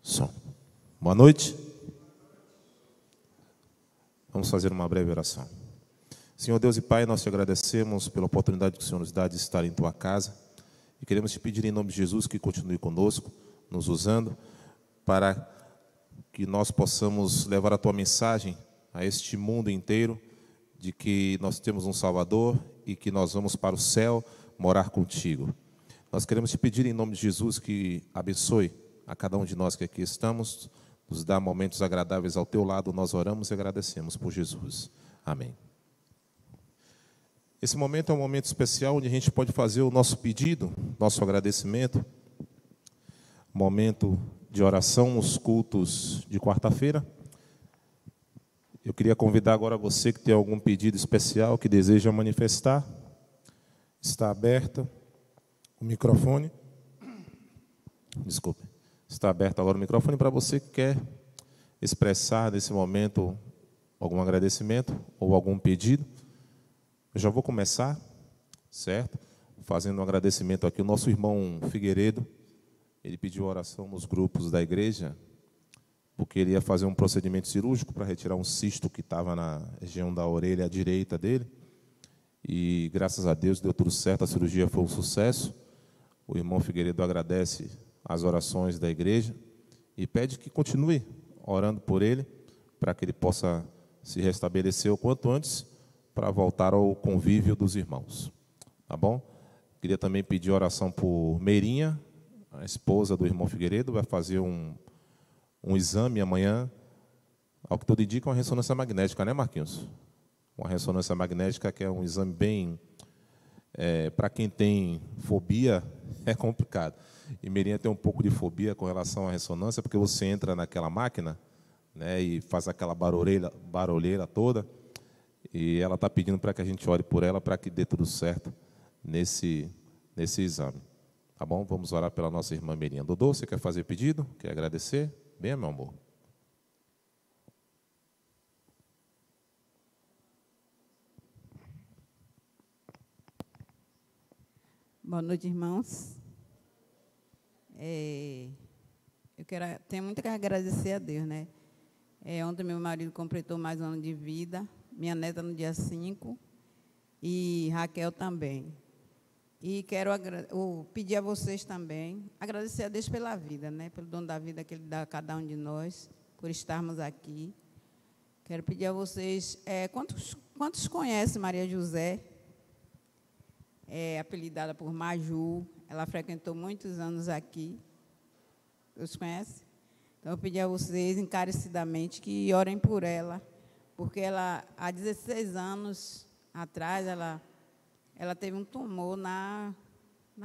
Som. Boa noite. Vamos fazer uma breve oração. Senhor Deus e Pai, nós te agradecemos pela oportunidade que o Senhor nos dá de estar em Tua casa e queremos te pedir em nome de Jesus que continue conosco, nos usando, para que nós possamos levar a Tua mensagem a este mundo inteiro, de que nós temos um Salvador e que nós vamos para o céu morar contigo. Nós queremos te pedir em nome de Jesus que abençoe a cada um de nós que aqui estamos, nos dá momentos agradáveis ao teu lado, nós oramos e agradecemos por Jesus. Amém. Esse momento é um momento especial onde a gente pode fazer o nosso pedido, nosso agradecimento, momento de oração nos cultos de quarta-feira. Eu queria convidar agora você que tem algum pedido especial, que deseja manifestar. Está aberto o microfone. Desculpe. Está aberto agora o microfone para você que quer expressar nesse momento algum agradecimento ou algum pedido. Eu já vou começar, certo? Fazendo um agradecimento aqui. O nosso irmão Figueiredo, ele pediu oração nos grupos da igreja, porque ele ia fazer um procedimento cirúrgico para retirar um cisto que estava na região da orelha direita dele. E, graças a Deus, deu tudo certo, a cirurgia foi um sucesso. O irmão Figueiredo agradece as orações da igreja e pede que continue orando por ele, para que ele possa se restabelecer o quanto antes, para voltar ao convívio dos irmãos. Tá bom? Queria também pedir oração por Meirinha, a esposa do irmão Figueiredo, vai fazer um exame amanhã, ao que tudo indica, uma ressonância magnética, né, Marquinhos? Uma ressonância magnética que é um exame bem... para quem tem fobia, é complicado. E Meirinha tem um pouco de fobia com relação à ressonância, porque você entra naquela máquina, né, e faz aquela barulheira toda, e ela está pedindo para que a gente ore por ela, para que dê tudo certo nesse exame. Tá bom? Vamos orar pela nossa irmã Meirinha. Dodô, você quer fazer pedido? Quer agradecer? Venha, meu amor. Boa noite, irmãos. Tenho muito que agradecer a Deus, né? Ontem meu marido completou mais um ano de vida, minha neta no dia 5 e Raquel também. E quero pedir a vocês também, agradecer a Deus pela vida, né? Pelo dom da vida que Ele dá a cada um de nós, por estarmos aqui. Quero pedir a vocês, quantos conhecem Maria José? Apelidada por Maju, ela frequentou muitos anos aqui. Vocês conhecem? Então, eu pedi a vocês, encarecidamente, que orem por ela, porque ela, há 16 anos atrás, ela teve um tumor na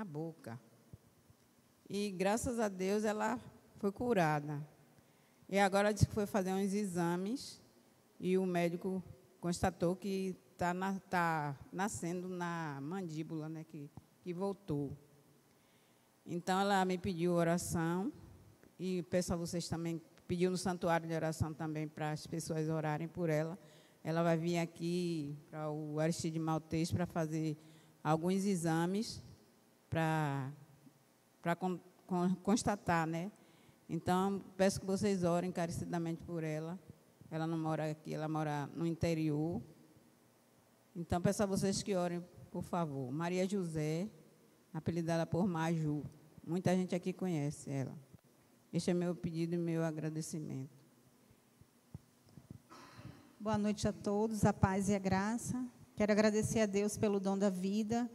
boca. E, graças a Deus, ela foi curada. E agora disse que foi fazer uns exames, e o médico constatou que está nascendo na mandíbula, né, que voltou. Então, ela me pediu oração, e peço a vocês também, pediu no santuário de oração também para as pessoas orarem por ela. Ela vai vir aqui para o Aristide Maltês para fazer alguns exames para constatar, né? Então, peço que vocês orem encarecidamente por ela. Ela não mora aqui, ela mora no interior. Então, peço a vocês que orem, por favor. Maria José, apelidada por Maju. Muita gente aqui conhece ela. Este é meu pedido e meu agradecimento. Boa noite a todos, a paz e a graça. Quero agradecer a Deus pelo dom da vida.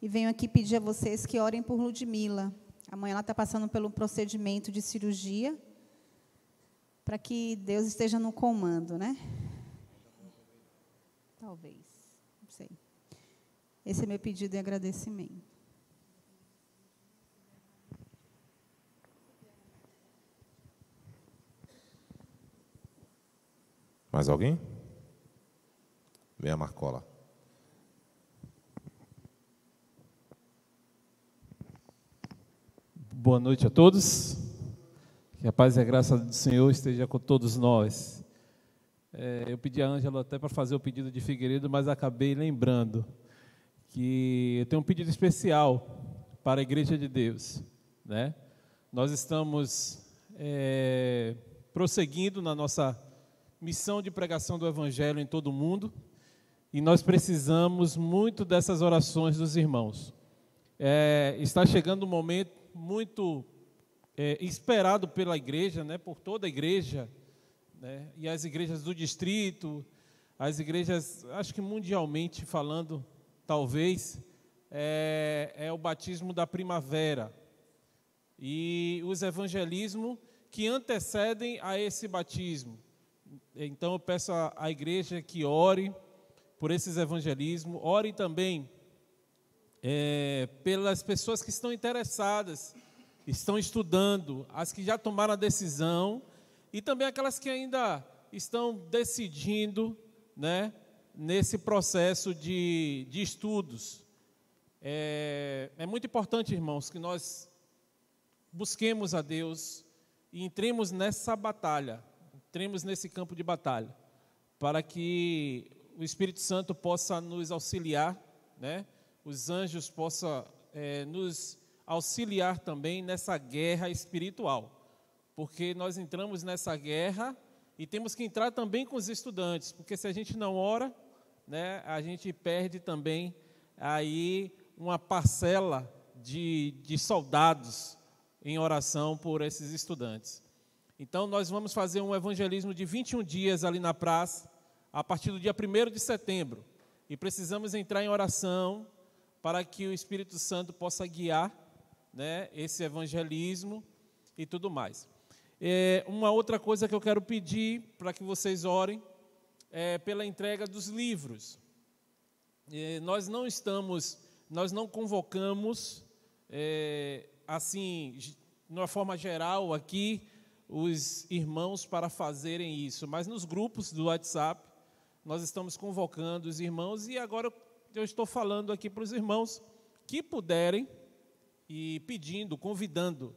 E venho aqui pedir a vocês que orem por Ludmila. Amanhã ela está passando pelo procedimento de cirurgia, para que Deus esteja no comando, né? Talvez. Sei. Esse é meu pedido e agradecimento. Mais alguém? Venha, Marcola. Boa noite a todos. Que a paz e a graça do Senhor esteja com todos nós. Eu pedi a Ângela até para fazer o pedido de Figueiredo, mas acabei lembrando que eu tenho um pedido especial para a Igreja de Deus, né? Nós estamos prosseguindo na nossa missão de pregação do Evangelho em todo o mundo, e nós precisamos muito dessas orações dos irmãos. Está chegando um momento muito esperado pela igreja, né, por toda a igreja, né, e as igrejas do distrito, as igrejas, acho que mundialmente falando, talvez, é o batismo da primavera e os evangelismos que antecedem a esse batismo. Então eu peço à igreja que ore por esses evangelismos, ore também pelas pessoas que estão interessadas, estão estudando, as que já tomaram a decisão e também aquelas que ainda estão decidindo, né, nesse processo de estudos. É muito importante, irmãos, que nós busquemos a Deus e entremos nessa batalha, entremos nesse campo de batalha, para que o Espírito Santo possa nos auxiliar, né? Os anjos possam nos auxiliar também nessa guerra espiritual, porque nós entramos nessa guerra e temos que entrar também com os estudantes, porque se a gente não ora, né, a gente perde também aí uma parcela de soldados em oração por esses estudantes. Então nós vamos fazer um evangelismo de 21 dias ali na praça, a partir do dia 1º de setembro, e precisamos entrar em oração para que o Espírito Santo possa guiar, né, esse evangelismo e tudo mais. Uma outra coisa que eu quero pedir para que vocês orem é pela entrega dos livros. Nós não convocamos, assim, de uma forma geral aqui, os irmãos para fazerem isso, mas nos grupos do WhatsApp, nós estamos convocando os irmãos, e agora eu estou falando aqui para os irmãos que puderem, e pedindo, convidando,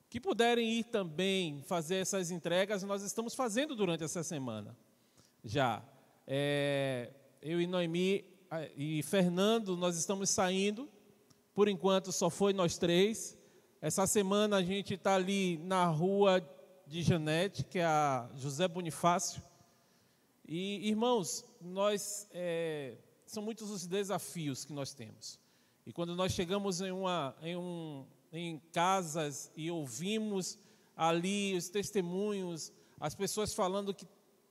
que puderem ir também fazer essas entregas. Nós estamos fazendo durante essa semana, já. Eu e Noemi e Fernando, nós estamos saindo, por enquanto só foi nós 3. Essa semana a gente está ali na rua de Janete, que é a José Bonifácio. E, irmãos, são muitos os desafios que nós temos. E quando nós chegamos em casas e ouvimos ali os testemunhos, as pessoas falando que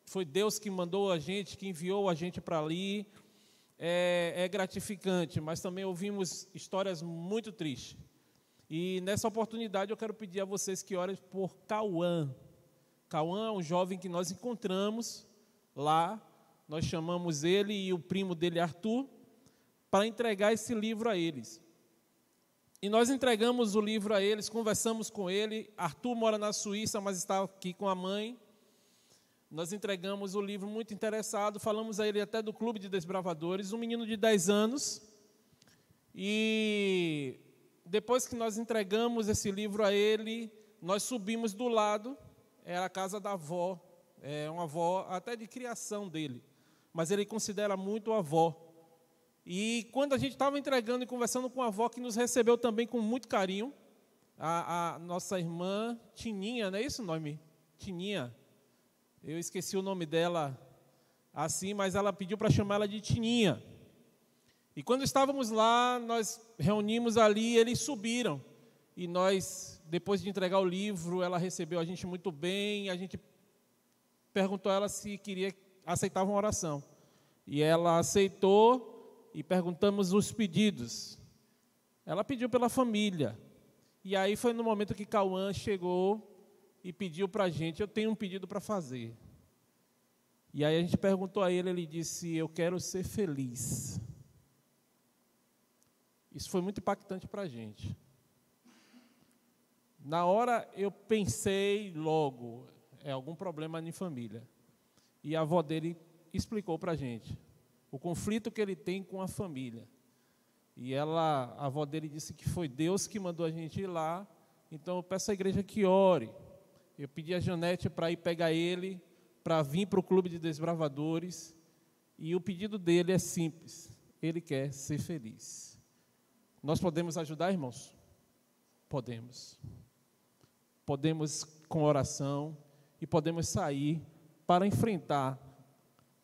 foi Deus que mandou a gente, que enviou a gente para ali, é gratificante, mas também ouvimos histórias muito tristes. E nessa oportunidade eu quero pedir a vocês que orem por Cauã. Cauã é um jovem que nós encontramos lá, nós chamamos ele e o primo dele, Arthur, para entregar esse livro a eles. E nós entregamos o livro a eles, conversamos com ele. Arthur mora na Suíça, mas está aqui com a mãe. Nós entregamos o livro muito interessado, falamos a ele até do Clube de Desbravadores, um menino de 10 anos. E depois que nós entregamos esse livro a ele, nós subimos do lado, era a casa da avó, uma avó até de criação dele, mas ele considera muito a avó. E quando a gente estava entregando e conversando com a avó, que nos recebeu também com muito carinho, a nossa irmã Tininha, não é isso o nome? Tininha. Eu esqueci o nome dela assim, mas ela pediu para chamar ela de Tininha. E quando estávamos lá, nós reunimos ali, eles subiram. E nós, depois de entregar o livro, ela recebeu a gente muito bem. A gente perguntou a ela se aceitava uma oração. E ela aceitou e perguntamos os pedidos. Ela pediu pela família. E aí foi no momento que Cauã chegou e pediu para a gente: eu tenho um pedido para fazer. E aí a gente perguntou a ele, ele disse: eu quero ser feliz. Isso foi muito impactante para a gente. Na hora eu pensei logo, algum problema em família. E a avó dele explicou para a gente o conflito que ele tem com a família. E a avó dele disse que foi Deus que mandou a gente ir lá. Então eu peço à igreja que ore. Eu pedi a Janete para ir pegar ele, para vir para o Clube de Desbravadores. E o pedido dele é simples. Ele quer ser feliz. Nós podemos ajudar, irmãos? Podemos. podemos com oração e podemos sair para enfrentar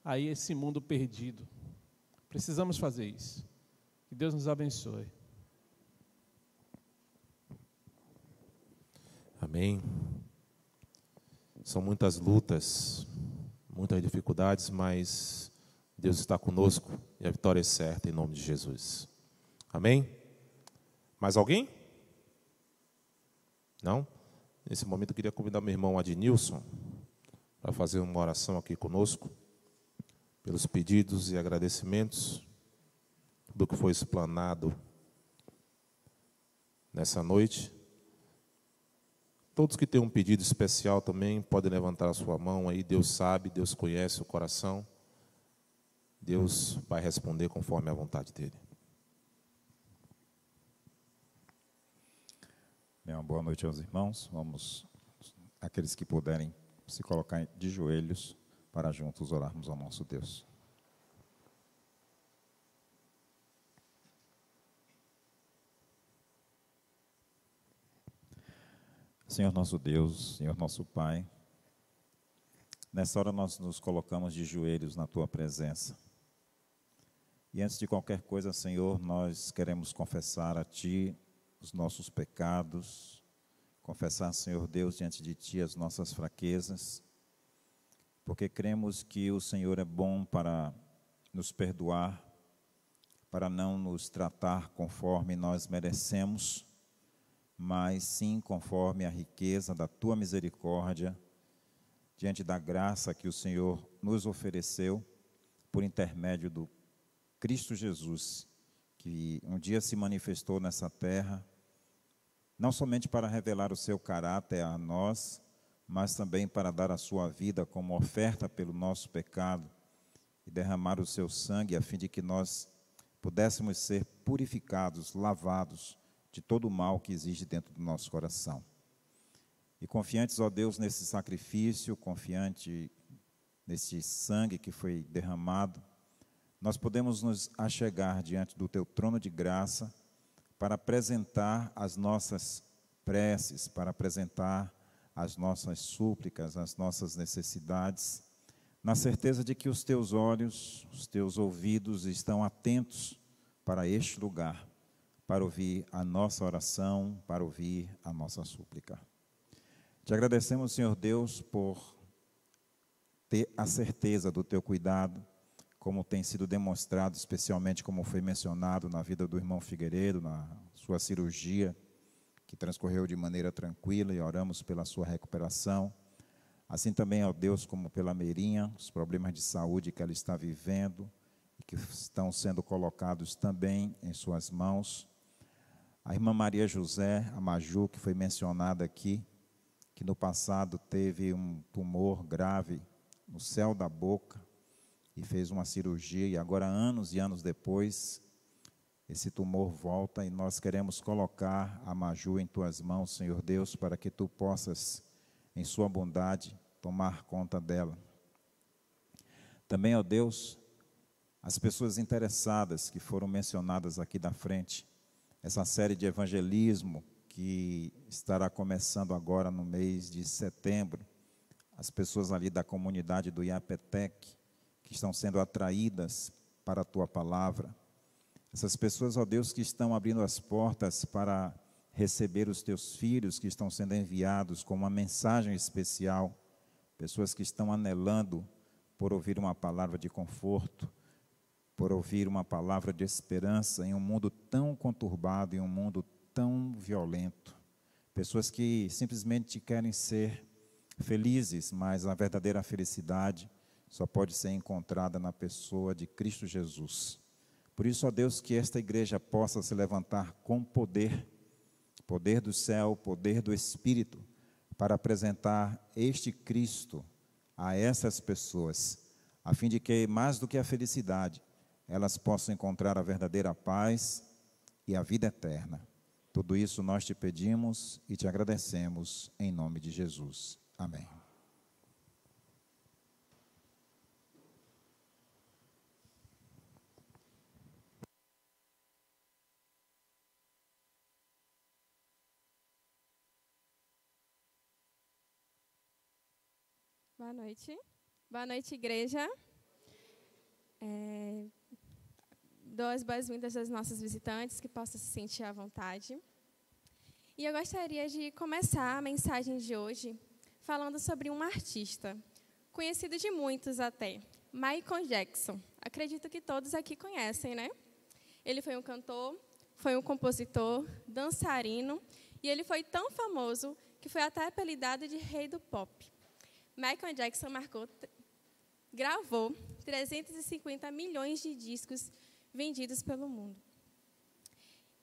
aí esse mundo perdido. Precisamos fazer isso. Que Deus nos abençoe. Amém. São muitas lutas, muitas dificuldades, mas Deus está conosco e a vitória é certa em nome de Jesus. Amém? Mais alguém? Não? Nesse momento eu queria convidar meu irmão Adnilson para fazer uma oração aqui conosco, pelos pedidos e agradecimentos do que foi explanado nessa noite. Todos que têm um pedido especial também podem levantar a sua mão aí. Deus sabe, Deus conhece o coração. Deus vai responder conforme a vontade dEle. Uma boa noite aos irmãos. Vamos, aqueles que puderem, se colocar de joelhos para juntos orarmos ao nosso Deus. Senhor nosso Deus, Senhor nosso Pai, nessa hora nós nos colocamos de joelhos na Tua presença. E antes de qualquer coisa, Senhor, nós queremos confessar a Ti os nossos pecados, confessar, Senhor Deus, diante de Ti as nossas fraquezas, porque cremos que o Senhor é bom para nos perdoar, para não nos tratar conforme nós merecemos, mas sim conforme a riqueza da Tua misericórdia, diante da graça que o Senhor nos ofereceu por intermédio do Cristo Jesus, que um dia se manifestou nessa terra, não somente para revelar o seu caráter a nós, mas também para dar a sua vida como oferta pelo nosso pecado e derramar o seu sangue a fim de que nós pudéssemos ser purificados, lavados de todo o mal que existe dentro do nosso coração. E confiantes, ó Deus, nesse sacrifício, confiante nesse sangue que foi derramado, nós podemos nos achegar diante do Teu trono de graça para apresentar as nossas preces, para apresentar as nossas súplicas, as nossas necessidades, na certeza de que os Teus olhos, os Teus ouvidos estão atentos para este lugar, para ouvir a nossa oração, para ouvir a nossa súplica. Te agradecemos, Senhor Deus, por ter a certeza do Teu cuidado, como tem sido demonstrado, especialmente como foi mencionado na vida do irmão Figueiredo, na sua cirurgia, que transcorreu de maneira tranquila e oramos pela sua recuperação. Assim também, ó Deus, como pela Meirinha, os problemas de saúde que ela está vivendo e que estão sendo colocados também em suas mãos. A irmã Maria José, a Maju, que foi mencionada aqui, que no passado teve um tumor grave no céu da boca e fez uma cirurgia, e agora, anos e anos depois, esse tumor volta e nós queremos colocar a Maju em Tuas mãos, Senhor Deus, para que Tu possas, em Sua bondade, tomar conta dela. Também, ó Deus, as pessoas interessadas que foram mencionadas aqui da frente, essa série de evangelismo que estará começando agora no mês de setembro, as pessoas ali da comunidade do Iapetec, que estão sendo atraídas para a Tua palavra, essas pessoas, ó Deus, que estão abrindo as portas para receber os Teus filhos, que estão sendo enviados com uma mensagem especial, pessoas que estão anelando por ouvir uma palavra de conforto, por ouvir uma palavra de esperança em um mundo tão conturbado, em um mundo tão violento. Pessoas que simplesmente querem ser felizes, mas a verdadeira felicidade só pode ser encontrada na pessoa de Cristo Jesus. Por isso, ó Deus, que esta igreja possa se levantar com poder, poder do céu, poder do Espírito, para apresentar este Cristo a essas pessoas, a fim de que, mais do que a felicidade, elas possam encontrar a verdadeira paz e a vida eterna. Tudo isso nós te pedimos e te agradecemos em nome de Jesus. Amém. Boa noite. Boa noite, igreja. Dou as boas-vindas aos nossos visitantes, que possam se sentir à vontade. E eu gostaria de começar a mensagem de hoje falando sobre um artista, conhecido de muitos até, Michael Jackson. Acredito que todos aqui conhecem, né? Ele foi um cantor, foi um compositor, dançarino, e ele foi tão famoso que foi até apelidado de Rei do Pop. Michael Jackson gravou 350 milhões de discos vendidos pelo mundo.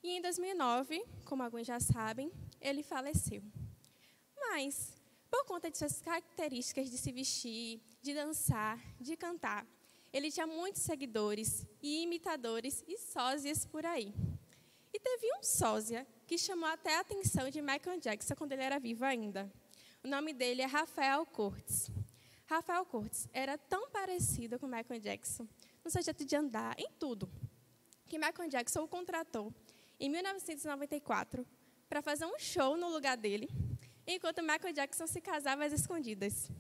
E em 2009, como alguns já sabem, ele faleceu. Mas, por conta de suas características de se vestir, de dançar, de cantar, ele tinha muitos seguidores e imitadores e sósias por aí. E teve um sósia que chamou até a atenção de Michael Jackson quando ele era vivo ainda. O nome dele é Rafael Cortez. Rafael Cortez era tão parecido com Michael Jackson, no seu jeito de andar, em tudo, que Michael Jackson o contratou em 1994 para fazer um show no lugar dele, enquanto Michael Jackson se casava às escondidas.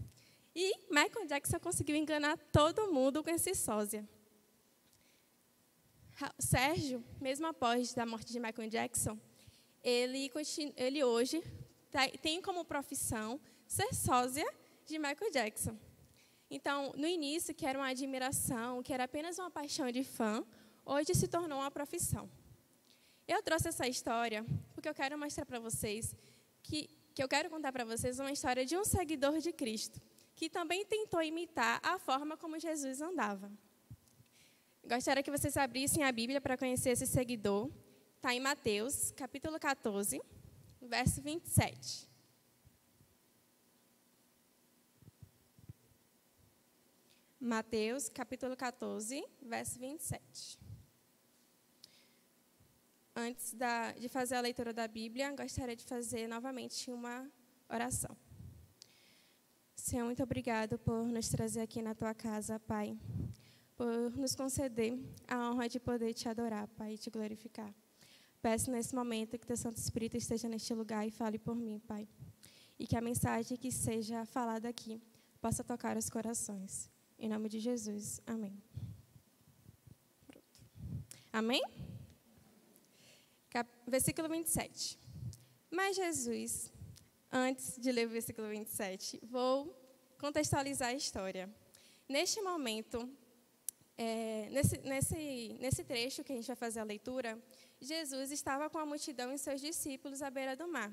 E Michael Jackson conseguiu enganar todo mundo com esse sósia. Sérgio, mesmo após a morte de Michael Jackson, ele hoje tem como profissão ser sósia de Michael Jackson. Então, no início, que era uma admiração, que era apenas uma paixão de fã, hoje se tornou uma profissão. Eu trouxe essa história porque eu quero mostrar para vocês que eu quero contar para vocês uma história de um seguidor de Cristo, que também tentou imitar a forma como Jesus andava. Gostaria que vocês abrissem a Bíblia para conhecer esse seguidor. Está em Mateus, capítulo 14, verso 27. Mateus, capítulo 14, verso 27. Antes de fazer a leitura da Bíblia, gostaria de fazer novamente uma oração. Senhor, muito obrigado por nos trazer aqui na Tua casa, Pai, por nos conceder a honra de poder Te adorar, Pai, e Te glorificar. Peço nesse momento que Teu Santo Espírito esteja neste lugar e fale por mim, Pai, e que a mensagem que seja falada aqui possa tocar os corações. Em nome de Jesus, amém. Pronto. Amém? Versículo 27. Mas Jesus, antes de ler o versículo 27, vou contextualizar a história. Neste momento, nesse trecho que a gente vai fazer a leitura, Jesus estava com a multidão e seus discípulos à beira do mar.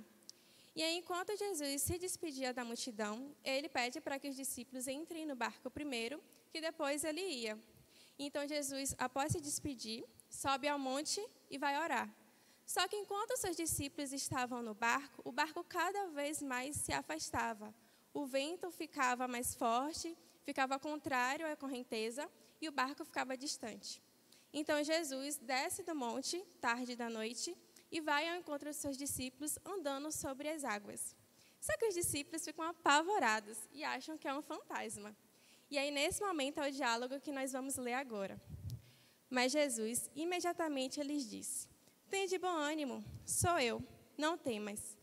E aí, enquanto Jesus se despedia da multidão, ele pede para que os discípulos entrem no barco primeiro, que depois ele ia. Então, Jesus, após se despedir, sobe ao monte e vai orar. Só que enquanto seus discípulos estavam no barco, o barco cada vez mais se afastava. O vento ficava mais forte, ficava contrário à correnteza e o barco ficava distante. Então, Jesus desce do monte, tarde da noite, e vai ao encontro dos seus discípulos andando sobre as águas. Só que os discípulos ficam apavorados e acham que é um fantasma. E aí, nesse momento, é o diálogo que nós vamos ler agora. Mas Jesus, imediatamente, lhes disse: "Tende bom ânimo, sou eu, não temas."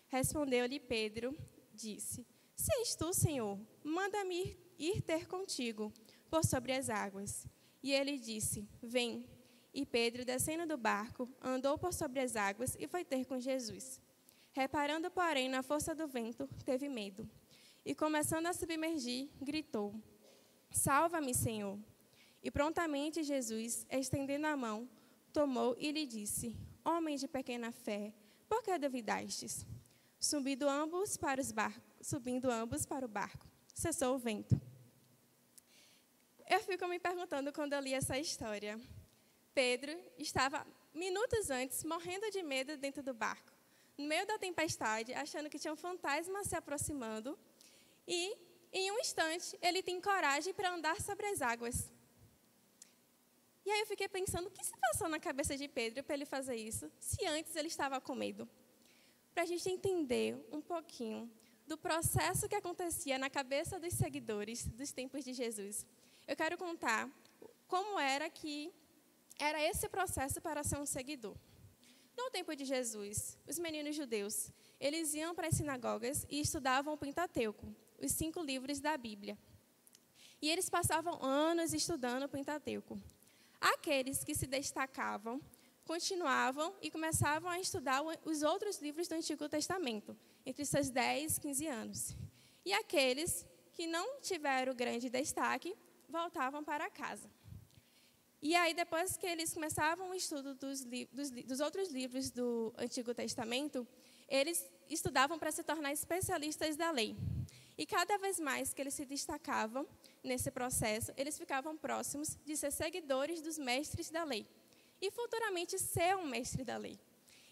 Respondeu-lhe Pedro, disse: "Se és tu, Senhor, manda-me ir ter contigo por sobre as águas." E ele disse: "Vem." E Pedro, descendo do barco, andou por sobre as águas e foi ter com Jesus. Reparando, porém, na força do vento, teve medo. E, começando a submergir, gritou: "Salva-me, Senhor." E prontamente Jesus, estendendo a mão, tomou e lhe disse: "Homem de pequena fé, por que duvidastes?" Subindo ambos para o barco, cessou o vento. Eu fico me perguntando quando eu li essa história. Pedro estava, minutos antes, morrendo de medo dentro do barco, no meio da tempestade, achando que tinha um fantasma se aproximando, e, em um instante, ele tem coragem para andar sobre as águas. E aí eu fiquei pensando, o que se passou na cabeça de Pedro para ele fazer isso, se antes ele estava com medo? Para a gente entender um pouquinho do processo que acontecia na cabeça dos seguidores dos tempos de Jesus, eu quero contar como era esse processo para ser um seguidor. No tempo de Jesus, os meninos judeus, eles iam para as sinagogas e estudavam o Pentateuco, os 5 livros da Bíblia. E eles passavam anos estudando o Pentateuco. Aqueles que se destacavam continuavam e começavam a estudar os outros livros do Antigo Testamento, entre seus 10 e 15 anos. E aqueles que não tiveram grande destaque, voltavam para casa. E aí, depois que eles começavam o estudo dos outros livros do Antigo Testamento, eles estudavam para se tornar especialistas da lei. E cada vez mais que eles se destacavam nesse processo, eles ficavam próximos de ser seguidores dos mestres da lei. E futuramente ser um mestre da lei.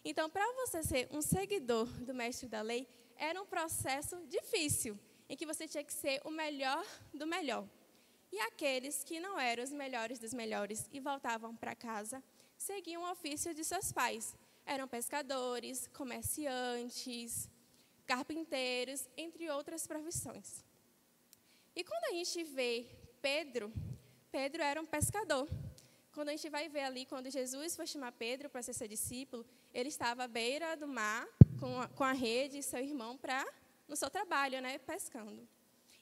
Então, para você ser um seguidor do mestre da lei, era um processo difícil, em que você tinha que ser o melhor do melhor. E aqueles que não eram os melhores dos melhores e voltavam para casa, seguiam o ofício de seus pais. Eram pescadores, comerciantes, carpinteiros, entre outras profissões. E quando a gente vê Pedro era um pescador. Quando a gente vai ver ali, quando Jesus foi chamar Pedro para ser seu discípulo, ele estava à beira do mar, com a rede e seu irmão no seu trabalho, né, pescando.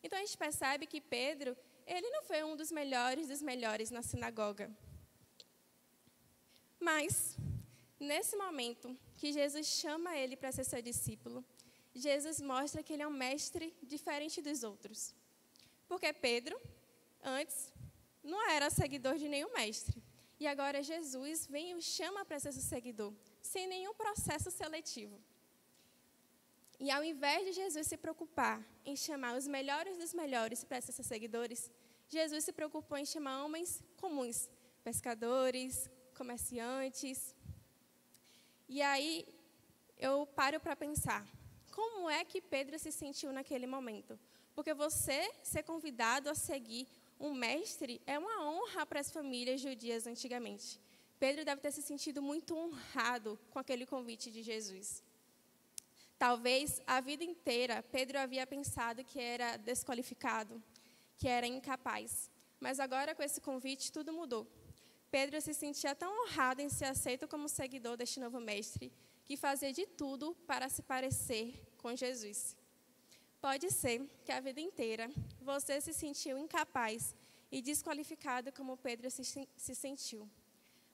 Então, a gente percebe que Pedro, ele não foi um dos melhores na sinagoga. Mas, nesse momento que Jesus chama ele para ser seu discípulo, Jesus mostra que ele é um mestre diferente dos outros. Porque Pedro, antes, não era seguidor de nenhum mestre. E agora Jesus vem e o chama para ser seu seguidor, sem nenhum processo seletivo. E ao invés de Jesus se preocupar em chamar os melhores dos melhores para ser seus seguidores, Jesus se preocupou em chamar homens comuns, pescadores, comerciantes. E aí eu paro para pensar, como é que Pedro se sentiu naquele momento? Porque você ser convidado a seguir um mestre é uma honra para as famílias judias antigamente. Pedro deve ter se sentido muito honrado com aquele convite de Jesus. Talvez a vida inteira Pedro havia pensado que era desqualificado, que era incapaz. Mas agora, com esse convite, tudo mudou. Pedro se sentia tão honrado em ser aceito como seguidor deste novo mestre, que fazia de tudo para se parecer com Jesus. Pode ser que a vida inteira você se sentiu incapaz e desqualificado como Pedro se sentiu.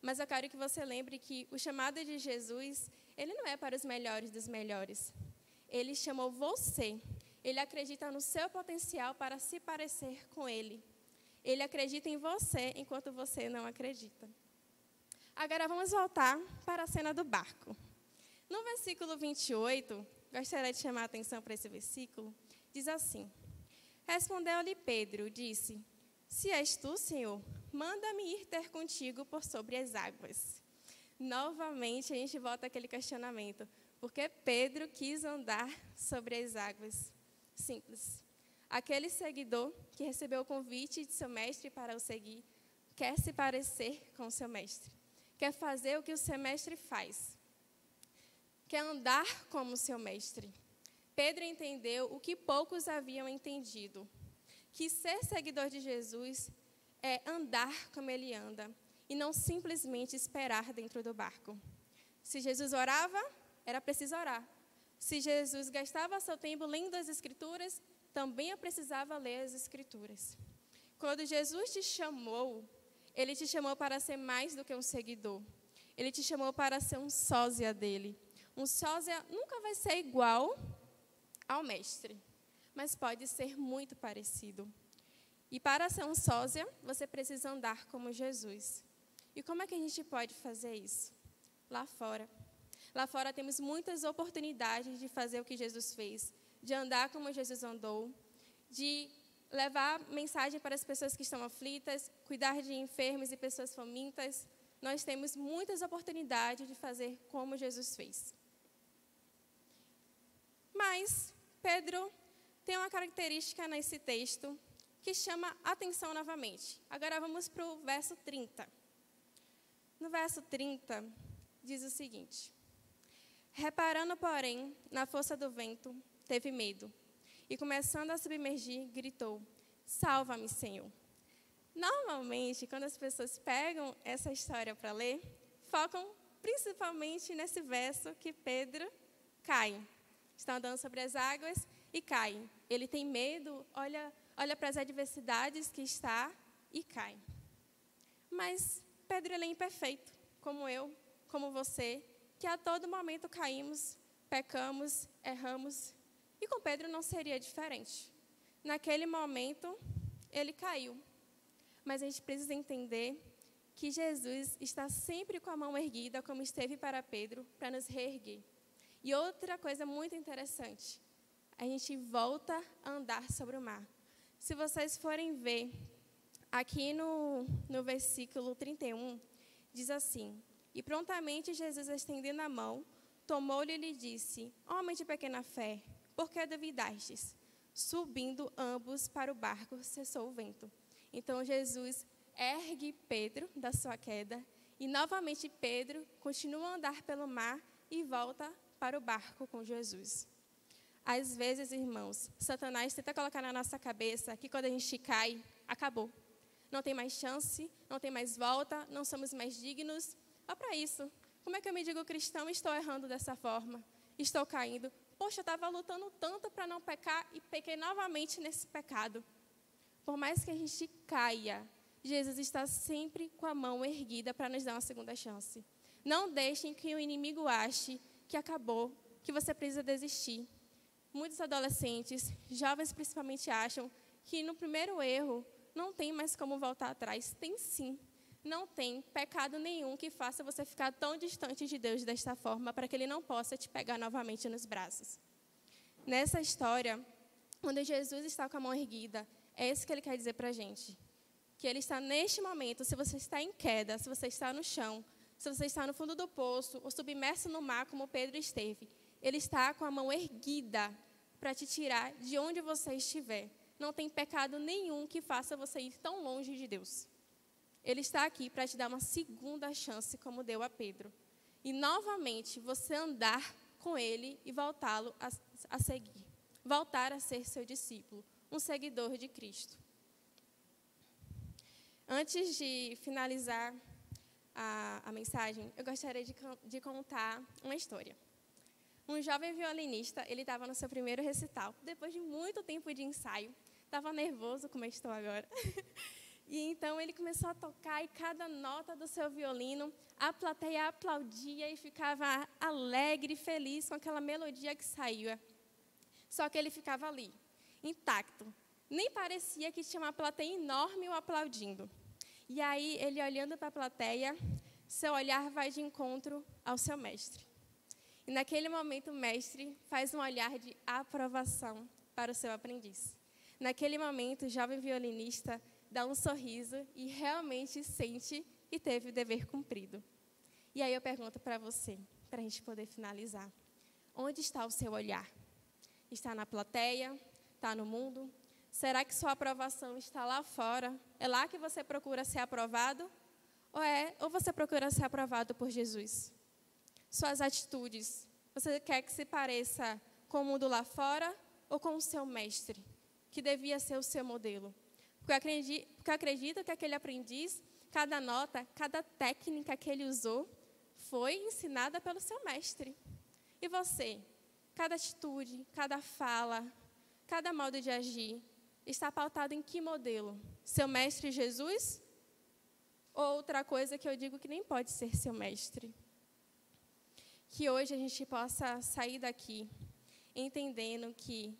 Mas eu quero que você lembre que o chamado de Jesus, ele não é para os melhores dos melhores. Ele chamou você. Ele acredita no seu potencial para se parecer com ele. Ele acredita em você enquanto você não acredita. Agora vamos voltar para a cena do barco. No versículo 28, gostaria de chamar a atenção para esse versículo, diz assim: Respondeu-lhe Pedro, disse: Se és tu, Senhor, manda-me ir ter contigo por sobre as águas. Novamente, a gente volta àquele questionamento. Por que Pedro quis andar sobre as águas? Simples. Aquele seguidor que recebeu o convite de seu mestre para o seguir, quer se parecer com o seu mestre. Quer fazer o que o seu mestre faz. Quer andar como o seu mestre. Pedro entendeu o que poucos haviam entendido. Que ser seguidor de Jesus é andar como ele anda. E não simplesmente esperar dentro do barco. Se Jesus orava, era preciso orar. Se Jesus gastava seu tempo lendo as Escrituras, também eu precisava ler as Escrituras. Quando Jesus te chamou, ele te chamou para ser mais do que um seguidor. Ele te chamou para ser um sósia dele. Um sósia nunca vai ser igual ao mestre, mas pode ser muito parecido. E para ser um sósia, você precisa andar como Jesus. E como é que a gente pode fazer isso? Lá fora. Lá fora temos muitas oportunidades de fazer o que Jesus fez, de andar como Jesus andou, de levar mensagem para as pessoas que estão aflitas, cuidar de enfermos e pessoas famintas. Nós temos muitas oportunidades de fazer como Jesus fez. Mas Pedro tem uma característica nesse texto que chama atenção novamente. Agora vamos para o verso 30. No verso 30, diz o seguinte: Reparando, porém, na força do vento, teve medo, e começando a submergir, gritou: Salva-me, Senhor. Normalmente, quando as pessoas pegam essa história para ler, focam principalmente nesse verso que Pedro cai. Estão andando sobre as águas e cai. Ele tem medo, olha para as adversidades que está e cai. Mas Pedro, ele é imperfeito, como eu, como você, que a todo momento caímos, pecamos, erramos. E com Pedro não seria diferente. Naquele momento, ele caiu. Mas a gente precisa entender que Jesus está sempre com a mão erguida, como esteve para Pedro, para nos reerguer. E outra coisa muito interessante, a gente volta a andar sobre o mar. Se vocês forem ver, aqui no versículo 31, diz assim: e prontamente Jesus, estendendo a mão, tomou-lhe e lhe disse: homem de pequena fé, por que duvidastes? Subindo ambos para o barco, cessou o vento. Então Jesus ergue Pedro da sua queda e novamente Pedro continua a andar pelo mar e volta para o barco com Jesus. Às vezes, irmãos, Satanás tenta colocar na nossa cabeça que quando a gente cai, acabou. Não tem mais chance, não tem mais volta, não somos mais dignos. Olha para isso. Como é que eu me digo cristão e estou errando dessa forma? Estou caindo. Poxa, eu estava lutando tanto para não pecar e pequei novamente nesse pecado. Por mais que a gente caia, Jesus está sempre com a mão erguida para nos dar uma segunda chance. Não deixem que o inimigo ache que acabou, que você precisa desistir. Muitos adolescentes, jovens principalmente, acham que no primeiro erro não tem mais como voltar atrás. Tem sim. Não tem pecado nenhum que faça você ficar tão distante de Deus desta forma para que Ele não possa te pegar novamente nos braços. Nessa história, quando Jesus está com a mão erguida, é isso que Ele quer dizer para a gente. Que Ele está neste momento, se você está em queda, se você está no chão, se você está no fundo do poço ou submerso no mar como Pedro esteve, Ele está com a mão erguida para te tirar de onde você estiver. Não tem pecado nenhum que faça você ir tão longe de Deus. Ele está aqui para te dar uma segunda chance, como deu a Pedro. E, novamente, você andar com Ele e voltá-lo a seguir. Voltar a ser seu discípulo, um seguidor de Cristo. Antes de finalizar a mensagem, eu gostaria de contar uma história. Um jovem violinista, ele estava no seu primeiro recital. Depois de muito tempo de ensaio, estava nervoso, como eu estou agora. E então ele começou a tocar e cada nota do seu violino, a plateia aplaudia e ficava alegre e feliz com aquela melodia que saía. Só que ele ficava ali, intacto. Nem parecia que tinha uma plateia enorme o aplaudindo. E aí, ele olhando para a plateia, seu olhar vai de encontro ao seu mestre. E naquele momento o mestre faz um olhar de aprovação para o seu aprendiz. Naquele momento o jovem violinista dá um sorriso e realmente sente que teve o dever cumprido. E aí eu pergunto para você, para a gente poder finalizar. Onde está o seu olhar? Está na plateia? Está no mundo? Será que sua aprovação está lá fora? É lá que você procura ser aprovado? Ou você procura ser aprovado por Jesus? Suas atitudes, você quer que se pareça com o mundo lá fora ou com o seu mestre, que devia ser o seu modelo? Porque eu acredito que aquele aprendiz, cada nota, cada técnica que ele usou, foi ensinada pelo seu mestre. E você? Cada atitude, cada fala, cada modo de agir, está pautado em que modelo? Seu mestre Jesus? Ou outra coisa que eu digo que nem pode ser seu mestre? Que hoje a gente possa sair daqui entendendo que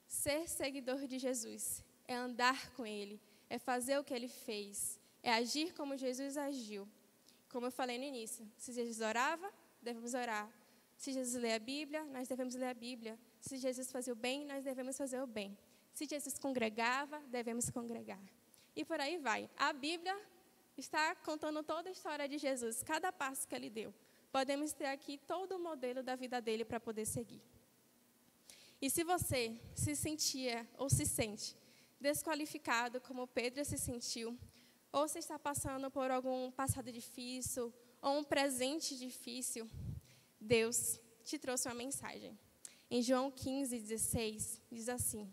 ser seguidor de Jesus é andar com Ele, é fazer o que Ele fez, é agir como Jesus agiu. Como eu falei no início, se Jesus orava, devemos orar. Se Jesus lê a Bíblia, nós devemos ler a Bíblia. Se Jesus fazia o bem, nós devemos fazer o bem. Se Jesus congregava, devemos congregar. E por aí vai. A Bíblia está contando toda a história de Jesus, cada passo que Ele deu. Podemos ter aqui todo o modelo da vida dele para poder seguir. E se você se sentia ou se sente desqualificado, como Pedro se sentiu, ou se está passando por algum passado difícil, ou um presente difícil, Deus te trouxe uma mensagem. Em João 15:16, diz assim: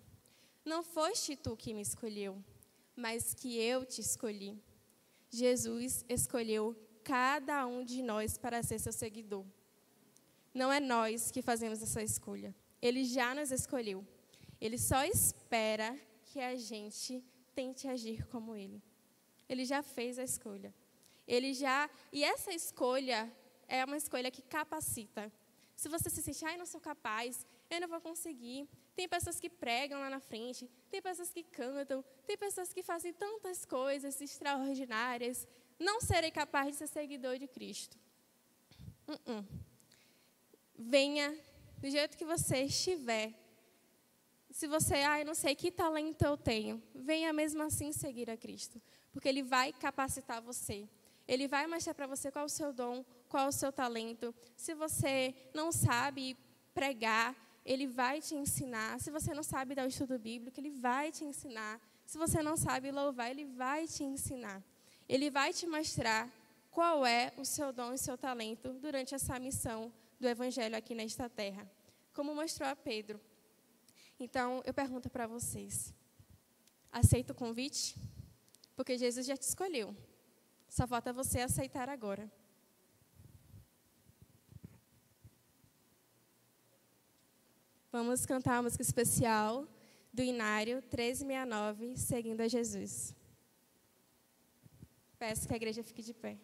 não foste tu que me escolheu, mas que eu te escolhi. Jesus escolheu cada um de nós para ser seu seguidor. Não é nós que fazemos essa escolha. Ele já nos escolheu. Ele só espera que a gente tente agir como Ele. Ele já fez a escolha. E essa escolha é uma escolha que capacita. Se você se sentir, não sou capaz, eu não vou conseguir. Tem pessoas que pregam lá na frente, tem pessoas que cantam, tem pessoas que fazem tantas coisas extraordinárias. Não serei capaz de ser seguidor de Cristo. Venha do jeito que você estiver. Se você, eu não sei que talento eu tenho, venha mesmo assim seguir a Cristo. Porque Ele vai capacitar você. Ele vai mostrar para você qual é o seu dom, qual é o seu talento. Se você não sabe pregar, Ele vai te ensinar. Se você não sabe dar o estudo bíblico, Ele vai te ensinar. Se você não sabe louvar, Ele vai te ensinar. Ele vai te mostrar qual é o seu dom e o seu talento durante essa missão do Evangelho aqui nesta terra. Como mostrou a Pedro. Então, eu pergunto para vocês. Aceita o convite? Porque Jesus já te escolheu. Só falta você aceitar agora. Vamos cantar a música especial do Inário 1369, Seguindo a Jesus. Peço que a igreja fique de pé.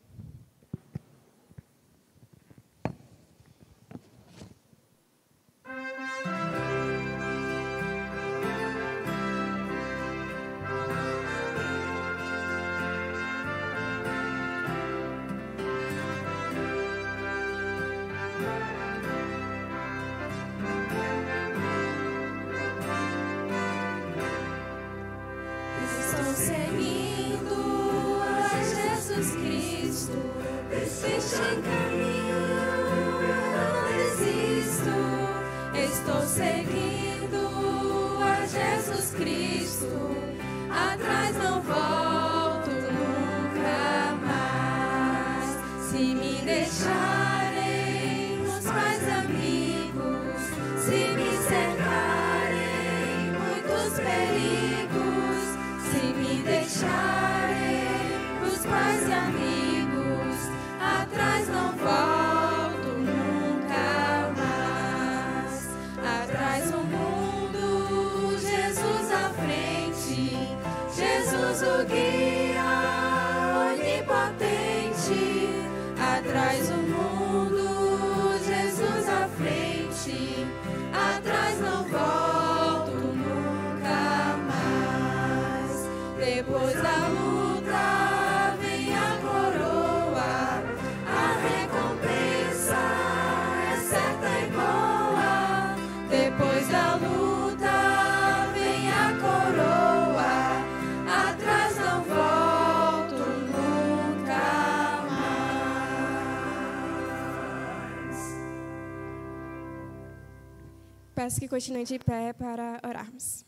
Peço que continue de pé para orarmos.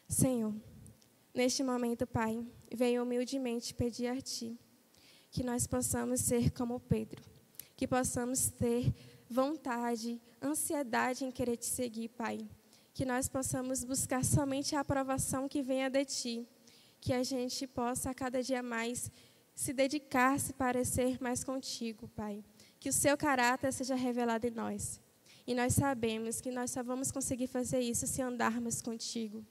Senhor, neste momento, Pai, venho humildemente pedir a Ti que nós possamos ser como Pedro, que possamos ter vontade, ansiedade em querer Te seguir, Pai, que nós possamos buscar somente a aprovação que venha de Ti, que a gente possa a cada dia mais se dedicar, se parecer mais contigo, Pai, que o Seu caráter seja revelado em nós. E nós sabemos que nós só vamos conseguir fazer isso se andarmos contigo.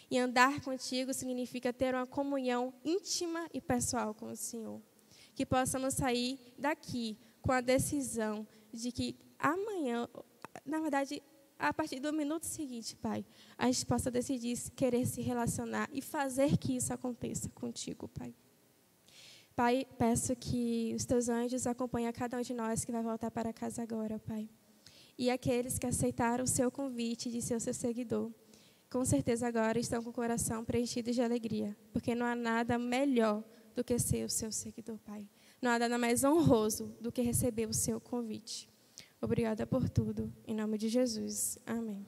E andar contigo significa ter uma comunhão íntima e pessoal com o Senhor. Que possamos sair daqui com a decisão de que amanhã, na verdade, a partir do minuto seguinte, Pai, a gente possa decidir querer se relacionar e fazer que isso aconteça contigo, Pai. Pai, peço que os Teus anjos acompanhem a cada um de nós que vai voltar para casa agora, Pai. E aqueles que aceitaram o Seu convite de ser o Seu seguidor, com certeza agora estão com o coração preenchido de alegria, porque não há nada melhor do que ser o Seu seguidor, Pai. Não há nada mais honroso do que receber o Seu convite. Obrigada por tudo. Em nome de Jesus. Amém.